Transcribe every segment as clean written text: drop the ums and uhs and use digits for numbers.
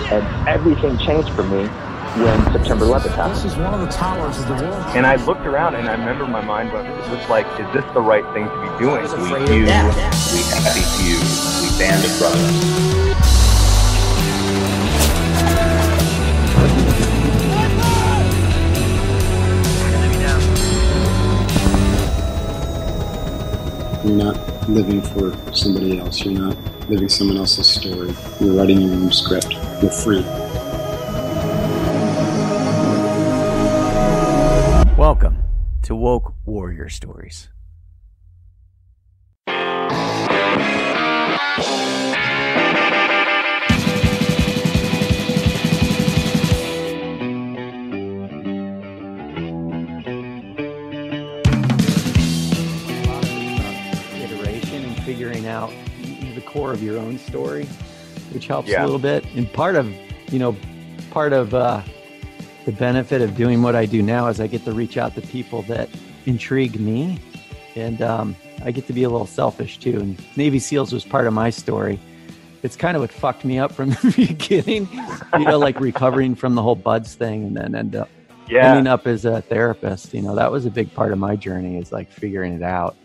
And everything changed for me when September 11th happened. This is one of the towers of the world. And I looked around and I remember my mind was like, is this the right thing to be doing? We feud, we happy feud, we band of brothers. You're not living for somebody else. You're not living someone else's story. You're writing your own script. You're free. Welcome to Woke Warrior Stories. Figuring out the core of your own story, which helps a little bit. And part of the benefit of doing what I do now is I get to reach out to people that intrigue me, and I get to be a little selfish too. And Navy SEALs was part of my story. It's kind of what fucked me up from the beginning, like recovering from the whole buds thing, and then ending up as a therapist. That was a big part of my journey, is like figuring it out.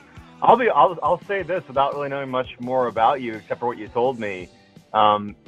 I'll say this without really knowing much more about you, except for what you told me.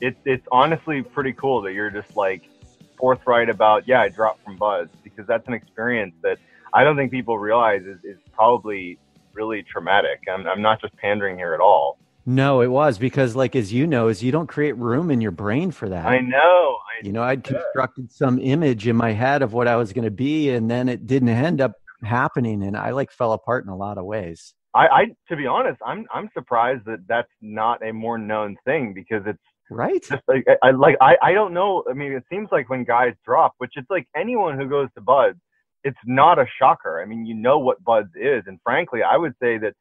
It's honestly pretty cool that you're just like forthright about, I dropped from buzz, because that's an experience that I don't think people realize is probably really traumatic. I'm not just pandering here at all. No, it was because, like, as you know, you don't create room in your brain for that. I know. I'd constructed some image in my head of what I was going to be, and then it didn't end up happening, and I fell apart in a lot of ways. I to be honest, I'm surprised that that's not a more known thing, because it's right. Just I don't know. I mean, it seems like when guys drop, which it's like anyone who goes to buds, it's not a shocker. I mean, you know what buds is, and frankly, I would say that,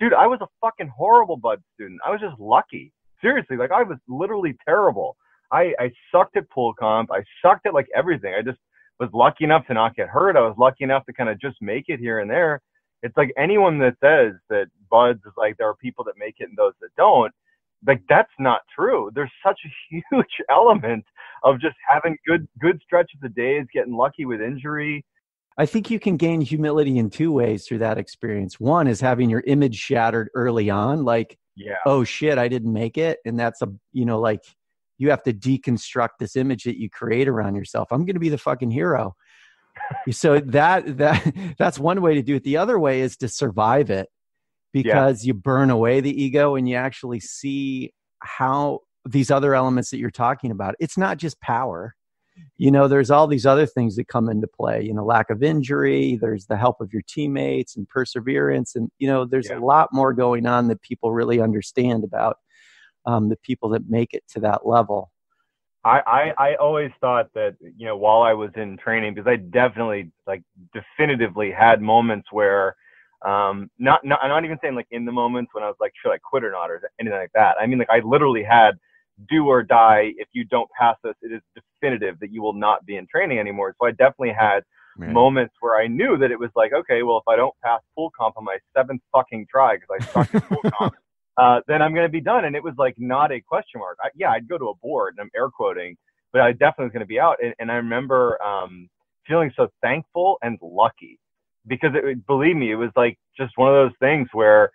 dude, I was a fucking horrible bud student. I was just lucky. Seriously, like I was literally terrible. I sucked at pool comp. I sucked at like everything. I just was lucky enough to not get hurt. I was lucky enough to kind of just make it here and there. It's like anyone that says that buds is like there are people that make it and those that don't, like that's not true. There's such a huge element of just having good stretches of days, getting lucky with injury. I think you can gain humility in two ways through that experience. One is having your image shattered early on, like, oh shit, I didn't make it. And that's like you have to deconstruct this image that you create around yourself. I'm going to be the fucking hero. So that's one way to do it. The other way is to survive it, because you burn away the ego and you actually see how these other elements that you're talking about, it's not just power. There's all these other things that come into play, lack of injury, there's the help of your teammates and perseverance. And, there's a lot more going on that people really understand about the people that make it to that level. I always thought that, while I was in training, because I definitely definitively had moments where, I'm not even saying like in the moments when I was like, should I quit or not, or anything like that. I mean, like I literally had do or die. If you don't pass this, it is definitive that you will not be in training anymore. So I definitely had moments where I knew that it was like, okay, well, if I don't pass pool comp on my 7th fucking try, because I sucked at pool comp, then I'm going to be done. And it was like not a question mark. I'd go to a board, and I'm air quoting, but I definitely was going to be out. And I remember feeling so thankful and lucky, because believe me, it was like just one of those things where,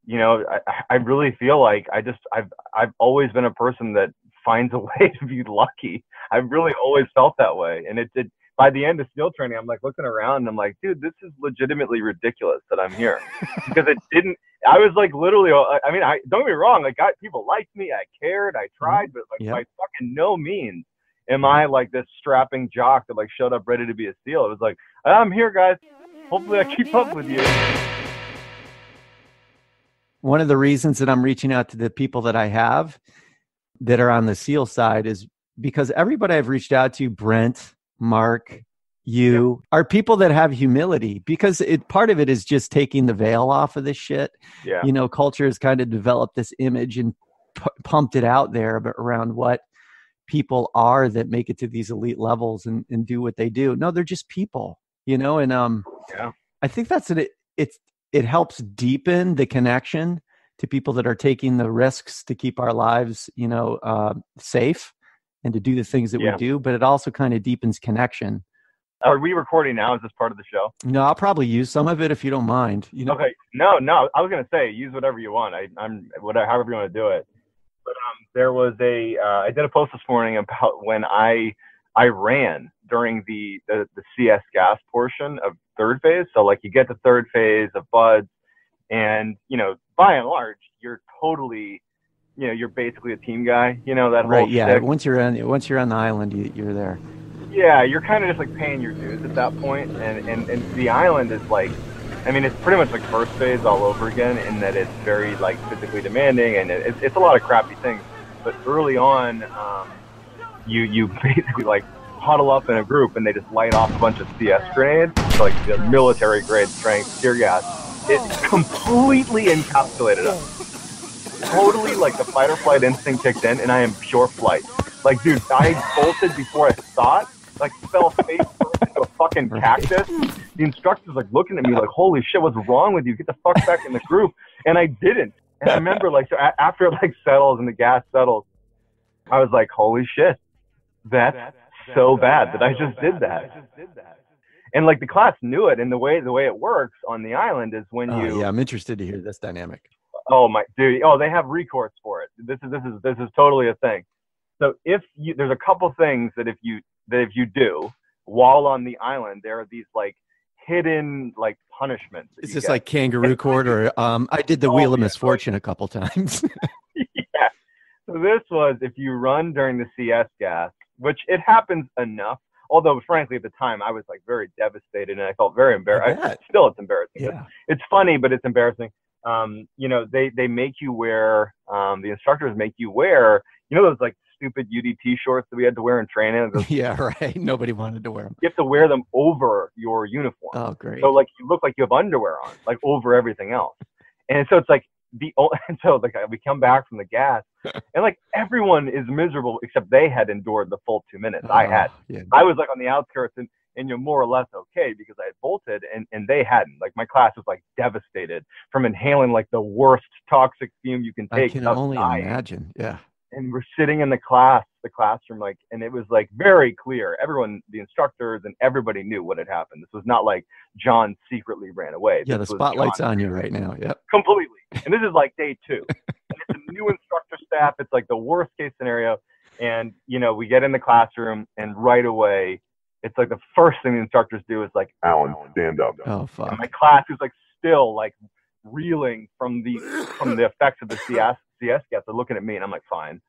I really feel like I've always been a person that finds a way to be lucky. I've really always felt that way. And it did. By the end of SEAL training, I'm like looking around and I'm like, dude, this is legitimately ridiculous that I'm here, because it didn't. I was like literally. I mean, don't get me wrong. Like, people liked me. I cared. I tried, but by fucking no means am I like this strapping jock that like showed up ready to be a SEAL. It was like, I'm here, guys. Hopefully, I keep up with you. One of the reasons that I'm reaching out to the people that I have that are on the SEAL side is because everybody I've reached out to, Brent, Mark, you, are people that have humility, because part of it is just taking the veil off of this shit. Yeah. Culture has kind of developed this image and pumped it out there around what people are that make it to these elite levels and do what they do. No, they're just people, and I think that's it helps deepen the connection to people that are taking the risks to keep our lives, safe and to do the things that we do, but it also kind of deepens connection. Are we recording now? Is this part of the show? No, I'll probably use some of it if you don't mind. Okay. No. I was gonna say use whatever you want. I'm whatever, however you want to do it. But there was I did a post this morning about when I ran during the CS gas portion of third phase. So like you get to third phase of buds, and by and large you're totally, you're basically a team guy. That whole right. Yeah. shtick. Once you're on the island, you're there. Yeah, you're kind of just like paying your dues at that point, and the island is like, I mean, it's pretty much like first phase all over again in that it's very like physically demanding, and it's a lot of crappy things. But early on, you basically like huddle up in a group and they just light off a bunch of CS grenades, so like the military grade strength tear gas. It completely encapsulated us. Totally like the fight or flight instinct kicked in, and I am pure flight. Like, dude, I bolted before I thought. Like, fell face first into a fucking cactus. The instructor's like looking at me like, holy shit, what's wrong with you? Get the fuck back in the group. And I didn't. And I remember like, so after it like settles and the gas settles, I was like, holy shit, that's so bad that I just did that. And like the class knew it, and the way it works on the island is when you. Yeah, I'm interested to hear this dynamic. Oh my dude! Oh, they have recourse for it. This is totally a thing. So there's a couple things that if you do while on the island, there are these like hidden like punishments. Is this like kangaroo court or I did the Wheel of Misfortune a couple times. Yeah. So this was if you run during the CS gas, which it happens enough. Although frankly at the time I was like very devastated and I felt very embarrassed. Still it's embarrassing. Yeah. It's funny, but it's embarrassing. They make you wear the instructors make you wear those like stupid UDT shorts that we had to wear in training. Yeah, right. Nobody wanted to wear them. You have to wear them over your uniform. Oh, great. So like you look like you have underwear on, like over everything else. And so it's like we come back from the gas and like everyone is miserable except they had endured the full 2 minutes. I had. Yeah. I was like on the outskirts and you're more or less okay because I had bolted and they hadn't. Like my class was like devastated from inhaling like the worst toxic fume you can take. I can only imagine. Yeah. And we're sitting in the classroom, like, and it was like very clear. Everyone, the instructors and everybody knew what had happened. This was not like John secretly ran away. Yeah, the spotlight's on you right now. Yep. Completely. And this is like day 2. And it's a new instructor staff. It's like the worst case scenario. And, we get in the classroom and right away, it's like the first thing the instructors do is like, Alan, stand up. Oh, fuck. And my class is like still like reeling from the effects of the CS gas. They're looking at me and I'm like, fine.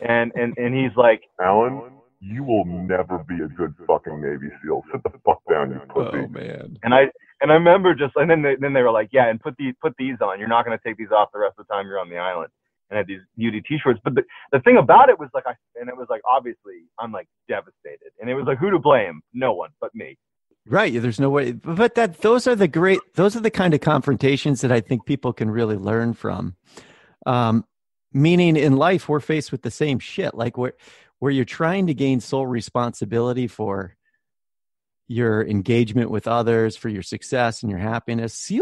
And he's like, Alan, you will never be a good fucking Navy SEAL. Sit the fuck down, you pussy. Oh man. And I remember then they were like, yeah, and put these on. You're not going to take these off the rest of the time you're on the island. And I had these UDT shorts. But the thing about it was like, obviously I'm like devastated. And it was like, who to blame? No one but me. Right. There's no way. But those are the kind of confrontations that I think people can really learn from. Meaning in life, we're faced with the same shit, like where you're trying to gain sole responsibility for your engagement with others, for your success and your happiness.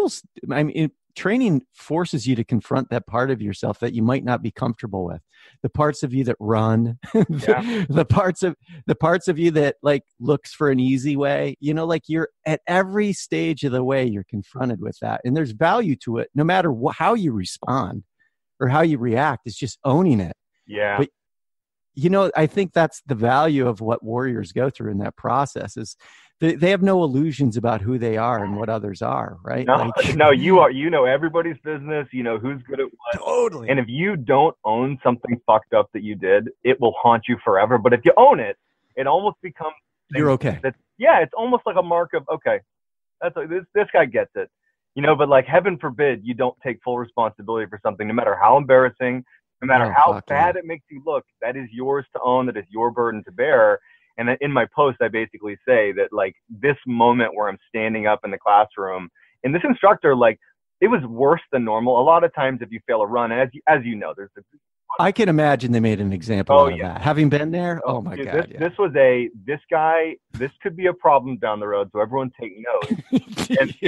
Training forces you to confront that part of yourself that you might not be comfortable with. The parts of you that run, the parts of you that like looks for an easy way, like you're at every stage of the way you're confronted with that. And there's value to it, no matter how you respond or how you react. It's just owning it. Yeah. But I think that's the value of what warriors go through in that process is they have no illusions about who they are and what others are, right? No, you know everybody's business. You know who's good at what. Totally. And if you don't own something fucked up that you did, it will haunt you forever. But if you own it, it almost becomes you're okay. It's almost like a mark of okay. That's this guy gets it. But like heaven forbid you don't take full responsibility for something, no matter how embarrassing, no matter how bad it makes you look. That is yours to own. That is your burden to bear. And in my post, I basically say that like this moment where I'm standing up in the classroom and this instructor, like it was worse than normal. A lot of times if you fail a run, as you know, I can imagine they made an example of that. Having been there, oh my God. This was this could be a problem down the road. So everyone take note.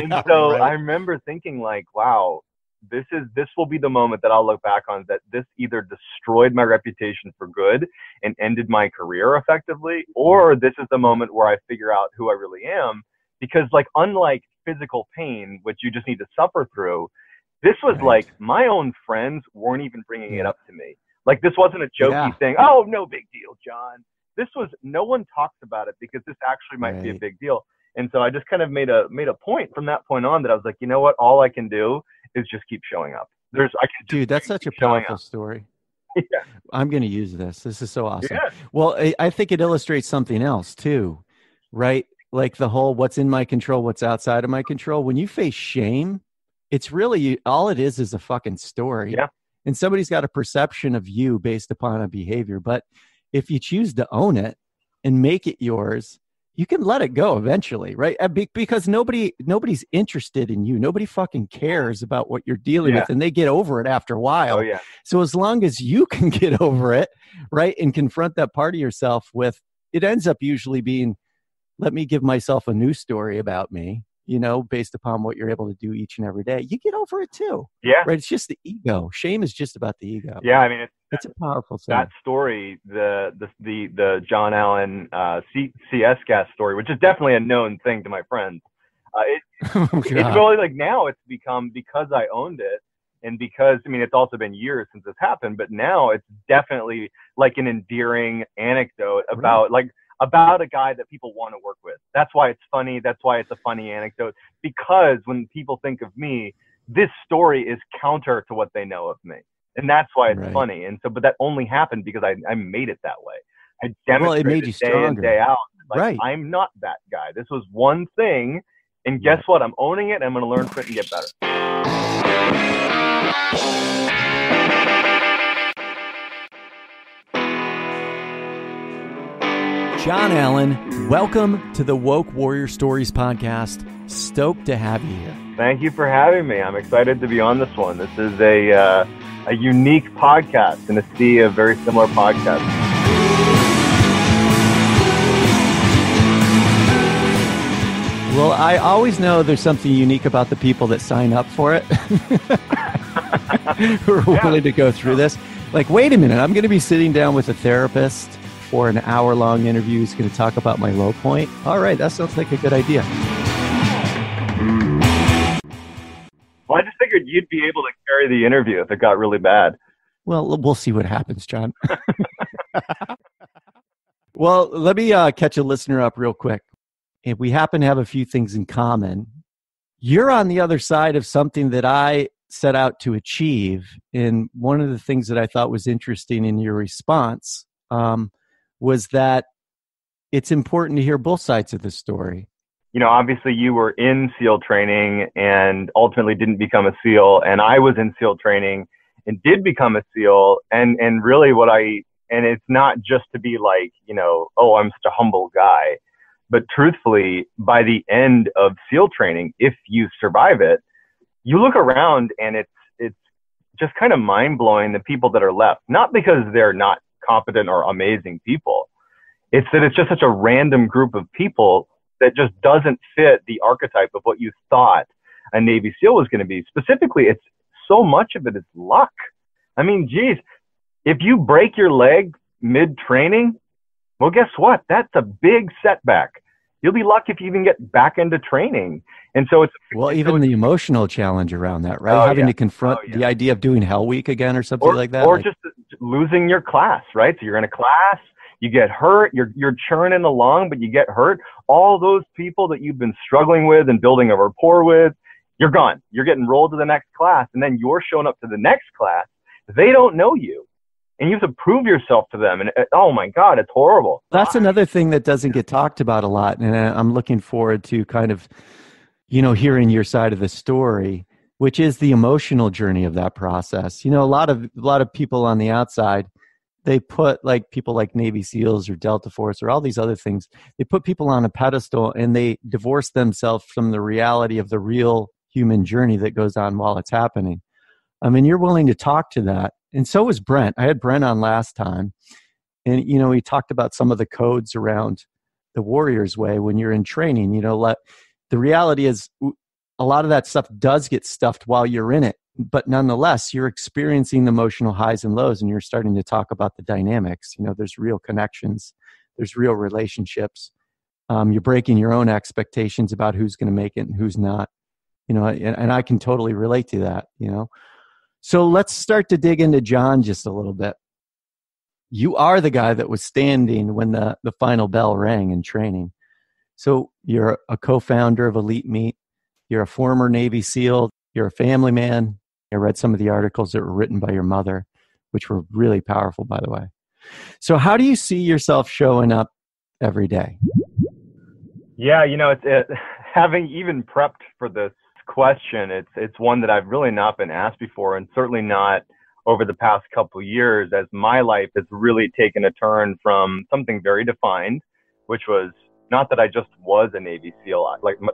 And so I remember thinking like, wow, this will be the moment that I'll look back on, that this either destroyed my reputation for good and ended my career effectively, or this is the moment where I figure out who I really am. Because like, unlike physical pain, which you just need to suffer through, this was like my own friends weren't even bringing it up to me. Like, this wasn't a jokey thing. Oh, no big deal, John. This was, no one talks about it because this actually might be a big deal. And so I just kind of made a point from that point on that I was like, you know what? All I can do is just keep showing up. Dude, that's such a powerful story. Yeah. I'm going to use this. This is so awesome. Yeah. Well, I think it illustrates something else too, right? Like the whole what's in my control, what's outside of my control. When you face shame, it's really, all it is a fucking story. Yeah. And somebody's got a perception of you based upon a behavior. But if you choose to own it and make it yours, you can let it go eventually, right? Because nobody's interested in you. Nobody fucking cares about what you're dealing with, and they get over it after a while. Oh, yeah. So as long as you can get over it, right, and confront that part of yourself with, it ends up usually being, let me give myself a new story about me, you know, based upon what you're able to do each and every day. You get over it too. Yeah. Right? It's just the ego. Shame is just about the ego. Yeah, I mean, it's a powerful thing. That story, the John Allen CS gas story, which is definitely a known thing to my friends. It's really like, now it's become, because I owned it, and because, I mean, it's also been years since this happened, but now it's definitely like an endearing anecdote about a guy that people want to work with. That's why it's funny. That's why it's a funny anecdote, because when people think of me, this story is counter to what they know of me. And that's why it's funny. And so, but that only happened because I made it that way. I demonstrated it made you stronger. Day in, day out. Like, I'm not that guy. This was one thing. And guess what? I'm owning it. And I'm going to learn from it and get better. John Allen, welcome to the Woke Warrior Stories podcast. Stoked to have you here. Thank you for having me. I'm excited to be on this one. This is a unique podcast in a sea of very similar podcasts. Well, I always know there's something unique about the people that sign up for it, who are willing to go through this. Like, wait a minute, I'm going to be sitting down with a therapist for an hour-long interview. He's going to talk about my low point. All right, that sounds like a good idea. Well, I just figured you'd be able to carry the interview if it got really bad. Well, we'll see what happens, John. Well, let me catch a listener up real quick. If we happen to have a few things in common, you're on the other side of something that I set out to achieve. And one of the things that I thought was interesting in your response was that it's important to hear both sides of the story. You know, obviously you were in SEAL training and ultimately didn't become a SEAL. And I was in SEAL training and did become a SEAL. And really and it's not just to be like, you know, oh, I'm such a humble guy. But truthfully, by the end of SEAL training, if you survive it, you look around and it's just kind of mind blowing, the people that are left, not because they're not competent or amazing people. It's that it's just such a random group of people that just doesn't fit the archetype of what you thought a Navy SEAL was going to be. Specifically, it's so much of it is luck. I mean, geez, if you break your leg mid-training, well, guess what? That's a big setback. You'll be lucky if you even get back into training. And so it's... Well, even the emotional challenge around that, right? Having to confront the idea of doing Hell Week again or something like that. Or just losing your class, right? So you're in a class, you get hurt, you're churning along, but you get hurt. All those people that you've been struggling with and building a rapport with, you're gone. You're getting rolled to the next class, and then you're showing up to the next class. They don't know you. And you have to prove yourself to them. And oh my God, it's horrible. That's another thing that doesn't get talked about a lot. And I'm looking forward to kind of, you know, hearing your side of the story, which is the emotional journey of that process. You know, a lot of people on the outside, they put like people like Navy SEALs or Delta Force or all these other things, they put people on a pedestal and they divorce themselves from the reality of the real human journey that goes on while it's happening. I mean, you're willing to talk to that. And so was Brent. I had Brent on last time. And, you know, he talked about some of the codes around the Warriors way when you're in training. You know, the reality is a lot of that stuff does get stuffed while you're in it. but nonetheless, you're experiencing the emotional highs and lows, and you're starting to talk about the dynamics. There's real connections, there's real relationships. You're breaking your own expectations about who's going to make it and who's not. And I can totally relate to that. So let's start to dig into John just a little bit. You are the guy that was standing when the final bell rang in training. So you're a co-founder of Elite Meat. You're a former Navy SEAL. You're a family man. I read some of the articles that were written by your mother, which were really powerful, by the way. So how do you see yourself showing up every day? Yeah, having even prepped for this question, it's one that I've really not been asked before, and certainly not over the past couple of years, as my life has really taken a turn from something very defined, which was not that I just was a Navy SEAL,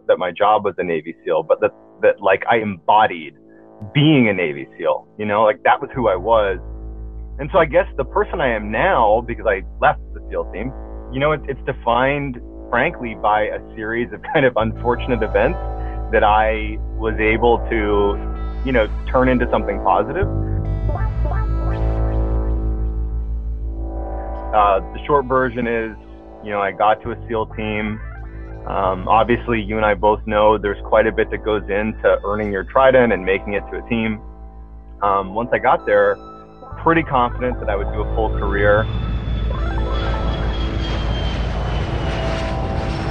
that my job was a Navy SEAL, but that like I embodied being a Navy SEAL, that was who I was. And so I guess the person I am now, because I left the SEAL team, it's defined, frankly, by a series of kind of unfortunate events that I was able to, turn into something positive. The short version is, I got to a SEAL team. Obviously, you and I both know there's quite a bit that goes into earning your trident and making it to a team. Once I got there, pretty confident that I would do a full career.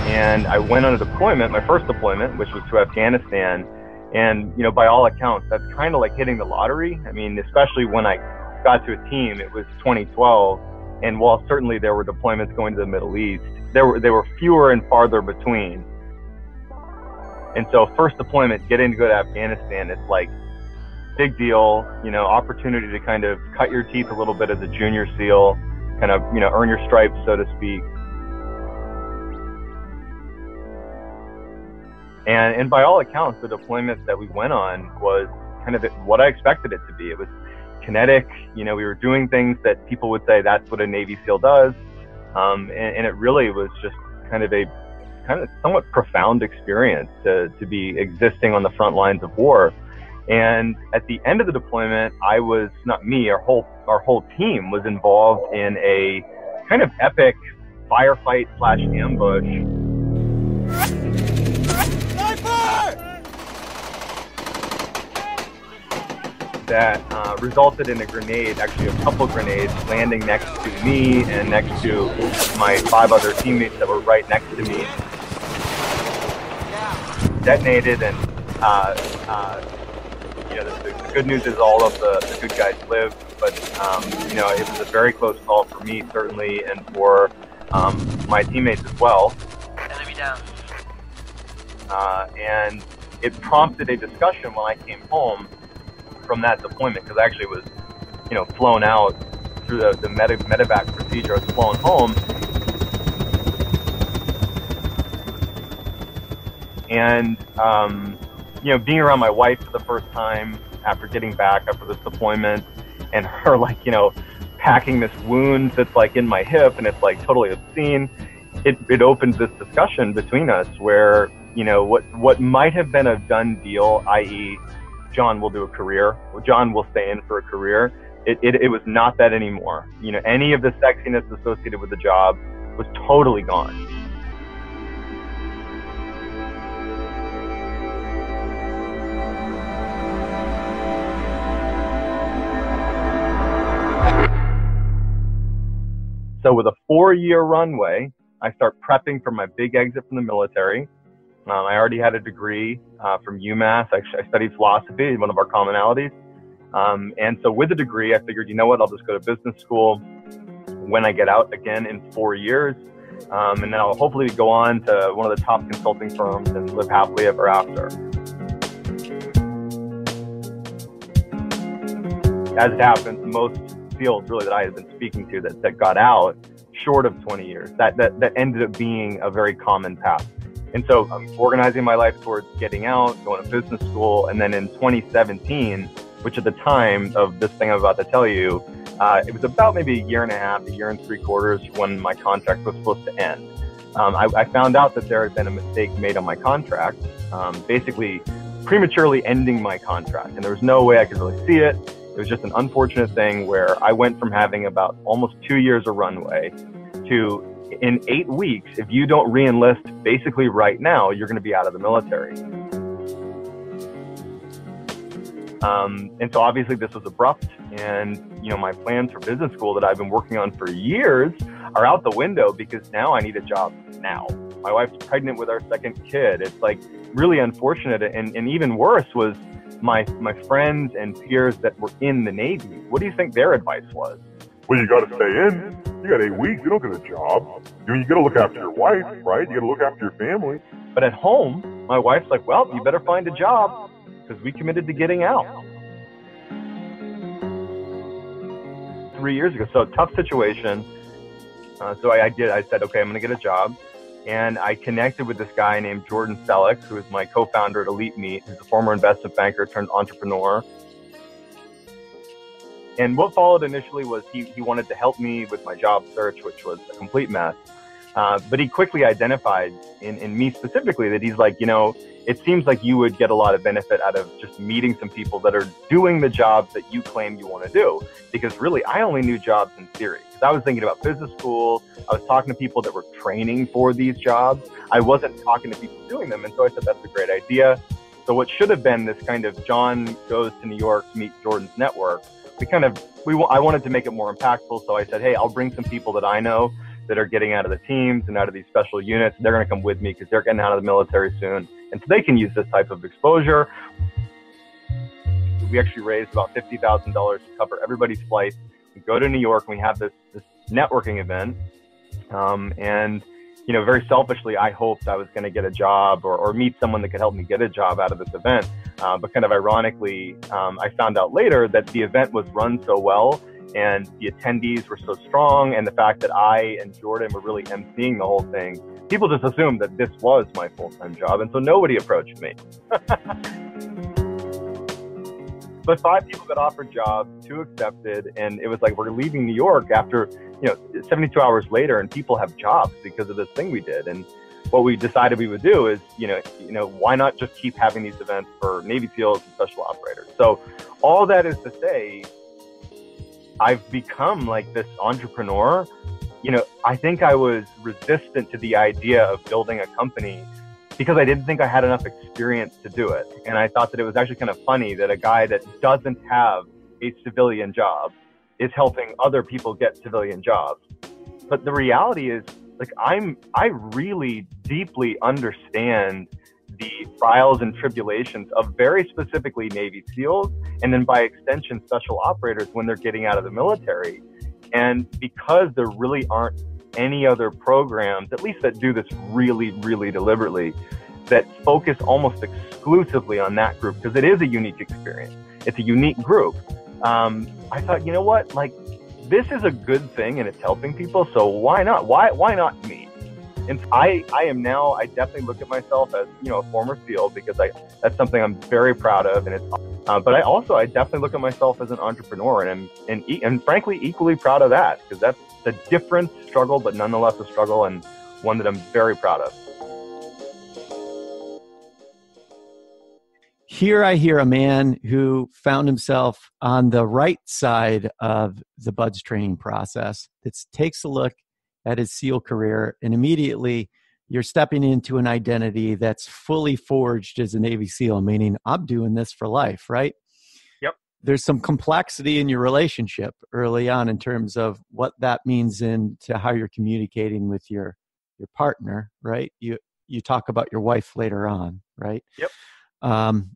And I went on a deployment, my first deployment, which was to Afghanistan. And, by all accounts, that's kind of like hitting the lottery. I mean, especially when I got to a team, it was 2012. And while certainly there were deployments going to the Middle East, they were fewer and farther between. And so first deployment, getting to go to Afghanistan, it's like big deal, opportunity to kind of cut your teeth a little bit as a junior SEAL, kind of, earn your stripes, so to speak. And by all accounts, the deployment that we went on was kind of what I expected it to be. It was kinetic, we were doing things that people would say that's what a Navy SEAL does. And it really was just kind of somewhat profound experience to be existing on the front lines of war. And at the end of the deployment, I was, not me, our whole team was involved in a kind of epic firefight / ambush. That resulted in a grenade, actually a couple grenades, landing next to me and next to my 5 other teammates that were right next to me. Detonated, and the good news is all of the good guys lived, but it was a very close call for me, certainly, and for my teammates as well. Enemy down. And it prompted a discussion when I came home from that deployment, because I actually was, flown out through the medevac procedure. I was flown home, and being around my wife for the first time after getting back after this deployment, and her packing this wound that's in my hip, and it's totally obscene. It opened this discussion between us where what might have been a done deal, i.e. John will do a career, John will stay in for a career. It was not that anymore. Any of the sexiness associated with the job was totally gone. So with a 4-year runway, I start prepping for my big exit from the military. I already had a degree from UMass. I studied philosophy, one of our commonalities. And so with a degree, I figured, I'll just go to business school when I get out again in 4 years. And then I'll hopefully go on to one of the top consulting firms and live happily ever after. As it happens, most SEALs really that I had been speaking to that got out short of 20 years, that ended up being a very common path. And so I'm organizing my life towards getting out, going to business school. And then in 2017, which at the time of this thing I'm about to tell you, it was about maybe a year and a half, a year and 3/4 when my contract was supposed to end. I found out that there had been a mistake made on my contract. Basically, prematurely ending my contract. And there was no way I could really see it. It was just an unfortunate thing where I went from having about almost 2 years of runway to, in 8 weeks, if you don't re-enlist basically right now, you're going to be out of the military. And so obviously this was abrupt, and my plans for business school that I've been working on for years are out the window because now I need a job now. My wife's pregnant with our second kid. It's like really unfortunate, and even worse was my friends and peers that were in the Navy. What do you think their advice was? Well, you got to stay in. You got 8 weeks. You don't get a job. You got to look after your wife, right? You got to look after your family. But at home, my wife's like, well, you better find a job because we committed to getting out 3 years ago. So tough situation. So I said, okay, I'm going to get a job. And I connected with this guy named Jordan Selleck, who is my co-founder at Elite Meet, who's a former investment banker turned entrepreneur. And what followed initially was he wanted to help me with my job search, which was a complete mess. But he quickly identified in me specifically that he's like, it seems like you would get a lot of benefit out of just meeting some people that are doing the jobs that you claim you want to do. Because really, I only knew jobs in theory. Because I was thinking about business school. I was talking to people that were training for these jobs. I wasn't talking to people doing them. And so I said, that's a great idea. So what should have been this kind of John goes to New York to meet Jordan's network, I wanted to make it more impactful. So I said, hey, I'll bring some people that I know that are getting out of the teams and out of these special units. They're going to come with me because they're getting out of the military soon. And so they can use this type of exposure. We actually raised about $50,000 to cover everybody's flights. We go to New York and we have this networking event. And very selfishly, I hoped I was going to get a job or meet someone that could help me get a job out of this event. But kind of ironically, I found out later that the event was run so well and the attendees were so strong, and the fact that I and Jordan were really emceeing the whole thing, people just assumed that this was my full-time job, and so nobody approached me. But 5 people got offered jobs, 2 accepted, and it was like we're leaving New York after 72 hours later, and people have jobs because of this thing we did. And what we decided we would do is, why not just keep having these events for Navy SEALs and special operators? So all that is to say, I've become like this entrepreneur. I think I was resistant to the idea of building a company because I didn't think I had enough experience to do it. And I thought that it was actually kind of funny that a guy that doesn't have a civilian job is helping other people get civilian jobs. But the reality is, I really deeply understand the trials and tribulations of very specifically Navy SEALs, and then by extension, special operators when they're getting out of the military. And because there really aren't any other programs, at least that do this really, really deliberately, that focus almost exclusively on that group, because it is a unique experience. It's a unique group. I thought, what? This is a good thing and it's helping people. So why not? Why not me? And I definitely look at myself as, a former SEAL because that's something I'm very proud of. And but I definitely look at myself as an entrepreneur and frankly, equally proud of that, because that's a different struggle, but nonetheless a struggle, and one that I'm very proud of. Here I hear a man who found himself on the right side of the BUDS training process that takes a look at his SEAL career, and immediately you're stepping into an identity that's fully forged as a Navy SEAL, meaning I'm doing this for life, right? Yep. There's some complexity in your relationship early on in terms of what that means into how you're communicating with your partner, right? You talk about your wife later on, right? Yep.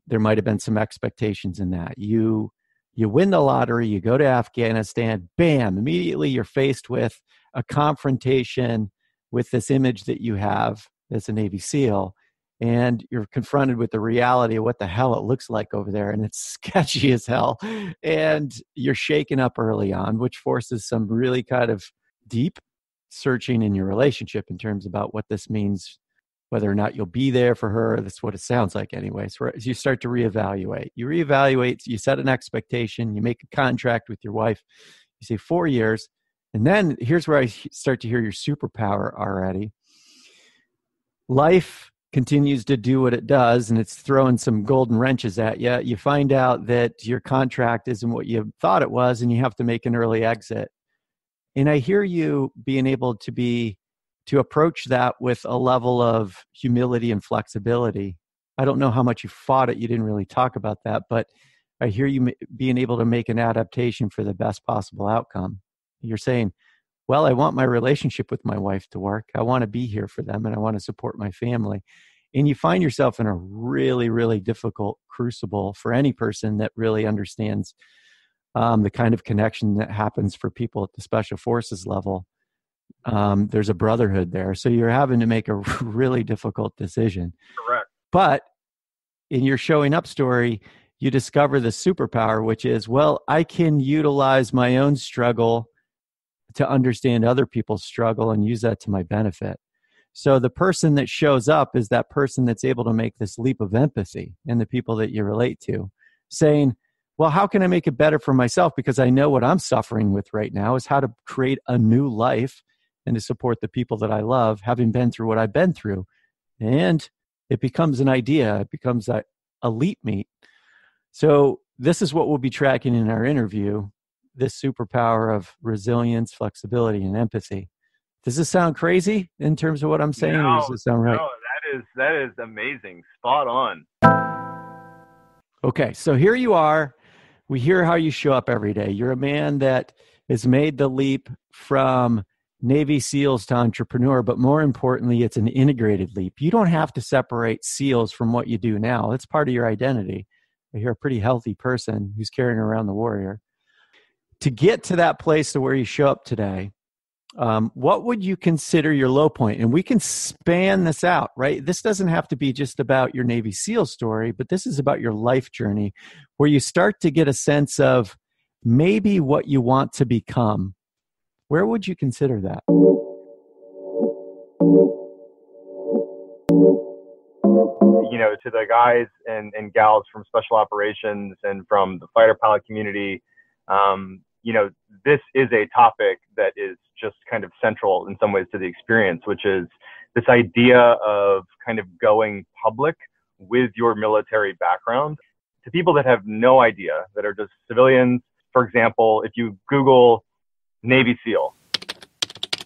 There might have been some expectations in that. You win the lottery, you go to Afghanistan, bam, immediately you're faced with a confrontation with this image that you have as a Navy SEAL, and you're confronted with the reality of what the hell it looks like over there, and it's sketchy as hell, and you're shaken up early on, which forces some really kind of deep searching in your relationship in terms about what this means, whether or not you'll be there for her. That's what it sounds like anyway. So as you start to reevaluate, you set an expectation, you make a contract with your wife, you say 4 years, and then here's where I start to hear your superpower already. Life continues to do what it does, and it's throwing some golden wrenches at you. You find out that your contract isn't what you thought it was, and you have to make an early exit. And I hear you being able to approach that with a level of humility and flexibility. I don't know how much you fought it. You didn't really talk about that, but I hear you being able to make an adaptation for the best possible outcome. You're saying, well, I want my relationship with my wife to work. I want to be here for them, and I want to support my family. And you find yourself in a really, really difficult crucible for any person that really understands the kind of connection that happens for people at the special forces level. There's a brotherhood there. So you're having to make a really difficult decision. Correct. But in your showing up story, you discover the superpower, which is, well, I can utilize my own struggle to understand other people's struggle and use that to my benefit. So the person that shows up is that person that's able to make this leap of empathy in the people that you relate to, saying, well, how can I make it better for myself? Because I know what I'm suffering with right now is how to create a new life and to support the people that I love, having been through what I've been through. And it becomes an idea. It becomes a leap meet. So this is what we'll be tracking in our interview, this superpower of resilience, flexibility, and empathy. Does this sound crazy in terms of what I'm saying? Or does this sound right? No, that is amazing. Spot on. Okay, so here you are. We hear how you show up every day. You're a man that has made the leap from Navy SEALs to entrepreneur, but more importantly, it's an integrated leap. You don't have to separate SEALs from what you do now. It's part of your identity. You're a pretty healthy person who's carrying around the warrior. To get to that place to where you show up today, what would you consider your low point? And we can span this out, right? This doesn't have to be just about your Navy SEAL story, but this is about your life journey where you start to get a sense of maybe what you want to become. Where would you consider that? You know, to the guys and gals from special operations and from the fighter pilot community, you know, this is a topic that is just kind of central in some ways to the experience, which is this idea of kind of going public with your military background to people that have no idea, that are just civilians. For example, if you Google Navy SEAL,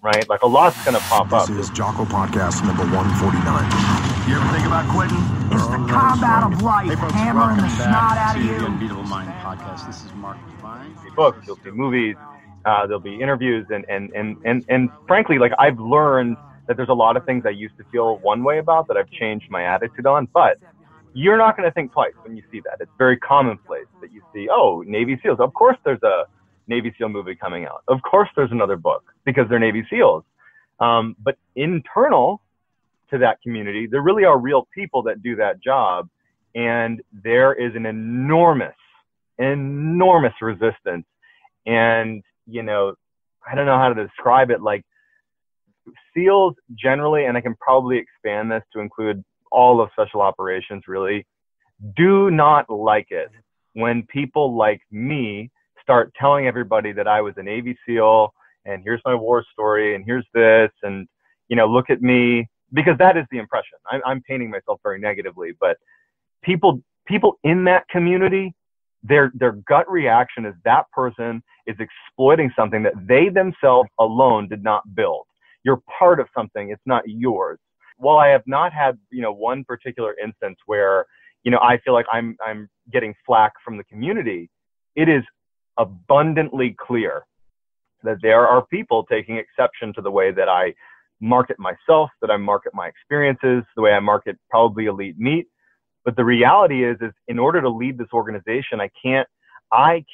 right? Like a lot's going to pop up. This is Jocko Podcast number 149. You ever think about quitting? It's the combat of life, hammering the snot out of you. The Unbeatable Mind Podcast. This is Mark Devine. You'll see books, you'll see movies, there'll be interviews, and frankly, like I've learned that there's a lot of things I used to feel one way about that I've changed my attitude on, but you're not going to think twice when you see that. It's very commonplace that you see, oh, Navy SEALs. Of course there's a Navy SEAL movie coming out. Of course there's another book because they're Navy SEALs. But internal to that community, there really are real people that do that job. And there is an enormous resistance. And, you know, I don't know how to describe it. Like SEALs generally, and I can probably expand this to include all of special operations really, do not like it when people like me start telling everybody that I was a Navy SEAL and here's my war story and here's this and, you know, look at me, because that is the impression. I'm painting myself very negatively, but people in that community, their gut reaction is that person is exploiting something that they themselves alone did not build. You're part of something. It's not yours. While I have not had, you know, one particular instance where, you know, I feel like I'm getting flack from the community, it is abundantly clear that there are people taking exception to the way that I market myself, that I market my experiences, the way I market probably Elite Meat. But the reality is in order to lead this organization, I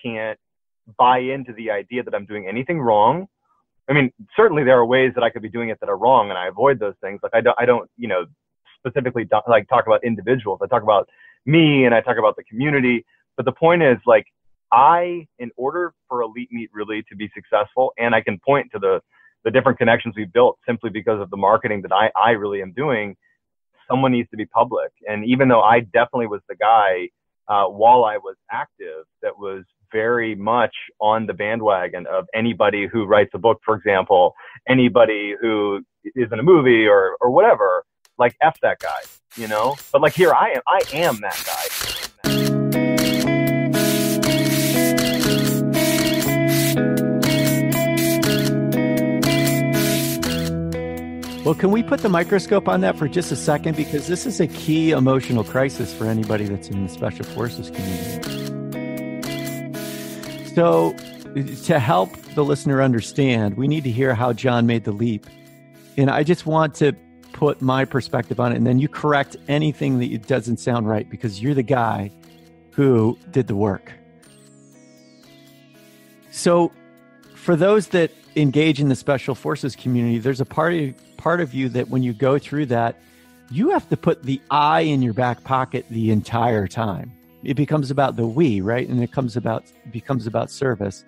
can't buy into the idea that I'm doing anything wrong. I mean, certainly there are ways that I could be doing it that are wrong, and I avoid those things. Like I don't, you know, specifically like talk about individuals. I talk about me and I talk about the community. But the point is, like, in order for Elite Meat really to be successful, and I can point to the different connections we've built simply because of the marketing that I really am doing, someone needs to be public. And even though I definitely was the guy while I was active that was very much on the bandwagon of anybody who writes a book, for example, anybody who is in a movie or whatever, like F that guy. you know? But like here I am that guy. Well, can we put the microscope on that for just a second? Because this is a key emotional crisis for anybody that's in the Special Forces community. So to help the listener understand, we need to hear how John made the leap. And I just want to put my perspective on it, and then you correct anything that doesn't sound right, because you're the guy who did the work. So for those that engage in the Special Forces community, there's a part of you that when you go through that, you have to put the I in your back pocket the entire time. It becomes about the we, right? And it becomes about service.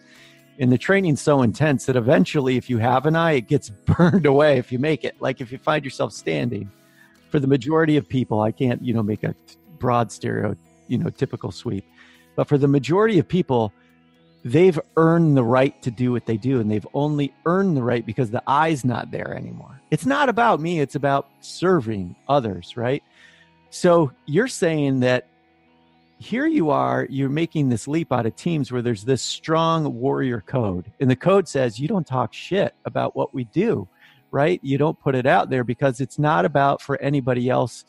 And the training's so intense that eventually, if you have an I, it gets burned away if you make it. Like if you find yourself standing, for the majority of people, I can't, make a broad typical sweep. But for the majority of people, they've earned the right to do what they do, and they've only earned the right because the I's not there anymore. It's not about me, it's about serving others, right? So you're saying that here you are, you're making this leap out of teams where there's this strong warrior code. And the code says you don't talk shit about what we do, right? You don't put it out there because it's not about for anybody else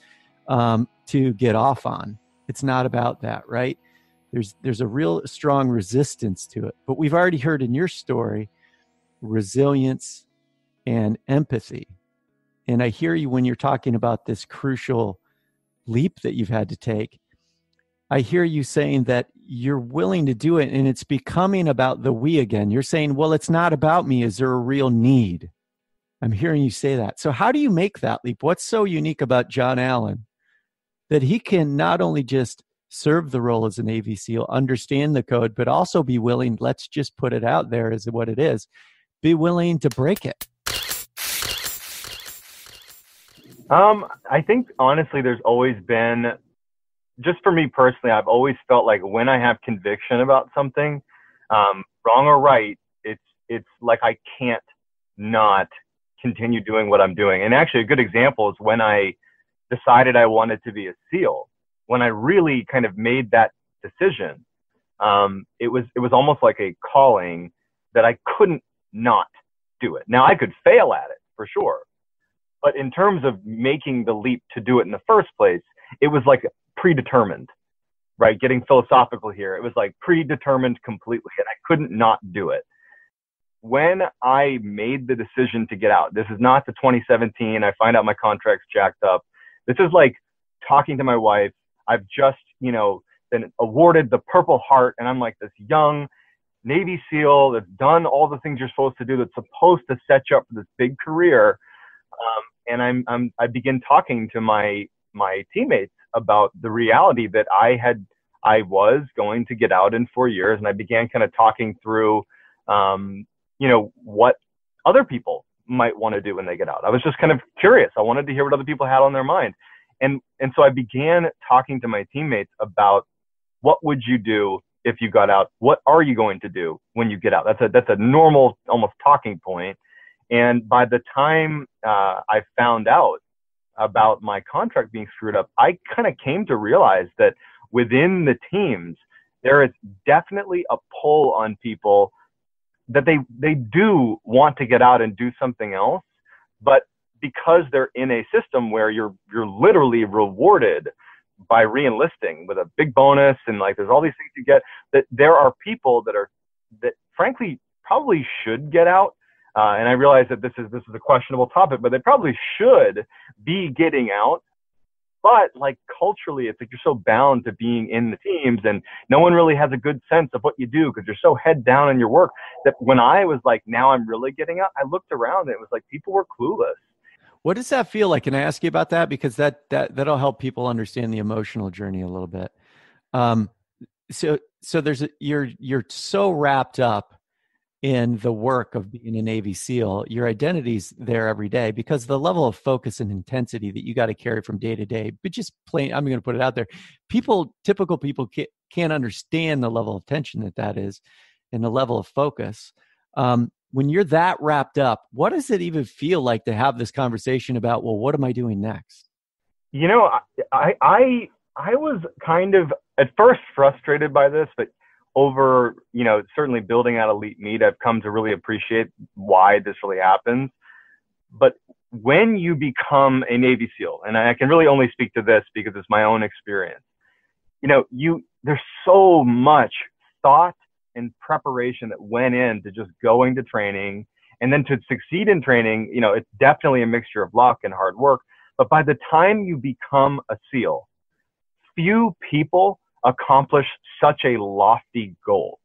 to get off on. It's not about that, right? There's a real strong resistance to it. But we've already heard in your story, resilience and empathy. And I hear you when you're talking about this crucial leap that you've had to take. I hear you saying that you're willing to do it, and it's becoming about the we again. You're saying, well, it's not about me. Is there a real need? I'm hearing you say that. So how do you make that leap? What's so unique about John Allen that he can not only just serve the role as a Navy SEAL, understand the code, but also be willing, let's just put it out there as what it is, be willing to break it? I think honestly, there's always been, just for me personally, I've always felt like when I have conviction about something, wrong or right, it's like I can't not continue doing what I'm doing. And actually a good example is when I decided I wanted to be a SEAL. When I really kind of made that decision, it was almost like a calling that I couldn't not do it. Now I could fail at it for sure, but in terms of making the leap to do it in the first place, it was like predetermined, right? Getting philosophical here, it was like predetermined completely, and I couldn't not do it. When I made the decision to get out, this is not the 2017, I find out my contract's jacked up. This is like talking to my wife. I've just, been awarded the Purple Heart, and I'm like this young Navy SEAL that's done all the things you're supposed to do, that's supposed to set you up for this big career. And I begin talking to my teammates about the reality that I was going to get out in 4 years, and I began kind of talking through, what other people might want to do when they get out. I was just kind of curious. I wanted to hear what other people had on their mind. And so I began talking to my teammates about, what would you do if you got out? What are you going to do when you get out? That's a normal, almost talking point. And by the time I found out about my contract being screwed up, I kind of came to realize that within the teams, there is definitely a pull on people that they do want to get out and do something else, but because they're in a system where you're literally rewarded by re-enlisting with a big bonus, and like there's all these things you get, that there are people that frankly probably should get out. And I realize that this is a questionable topic, but they probably should be getting out. But like culturally, it's like you're so bound to being in the teams, and no one really has a good sense of what you do because you're so head down in your work, that when I was like, now I'm really getting out, I looked around and it was like people were clueless. What does that feel like? Can I ask you about that? Because that'll help people understand the emotional journey a little bit. So you're so wrapped up in the work of being a Navy SEAL, your identity's there every day because the level of focus and intensity that you got to carry from day to day, but just plain, I'm going to put it out there. Typical people can't understand the level of tension that is and the level of focus. When you're that wrapped up, what does it even feel like to have this conversation about, well, what am I doing next? You know, I was kind of at first frustrated by this, but over, certainly building out Elite Meat, I've come to really appreciate why this really happens. But when you become a Navy SEAL, and I can really only speak to this because it's my own experience, there's so much thought and preparation that went into just going to training. And then to succeed in training, it's definitely a mixture of luck and hard work. But by the time you become a SEAL, few people accomplish such a lofty goal.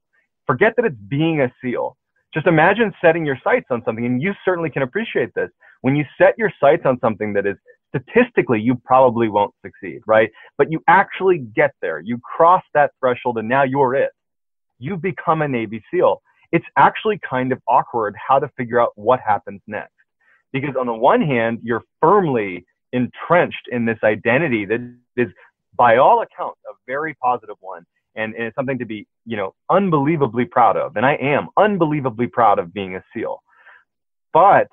Forget that it's being a SEAL. Just imagine setting your sights on something, and you certainly can appreciate this. When you set your sights on something that is statistically, you probably won't succeed, right? But you actually get there. You cross that threshold, and now you're it. You become a Navy SEAL. It's actually kind of awkward how to figure out what happens next. Because on the one hand, you're firmly entrenched in this identity that is, by all accounts, a very positive one. And it's something to be, unbelievably proud of. And I am unbelievably proud of being a SEAL. But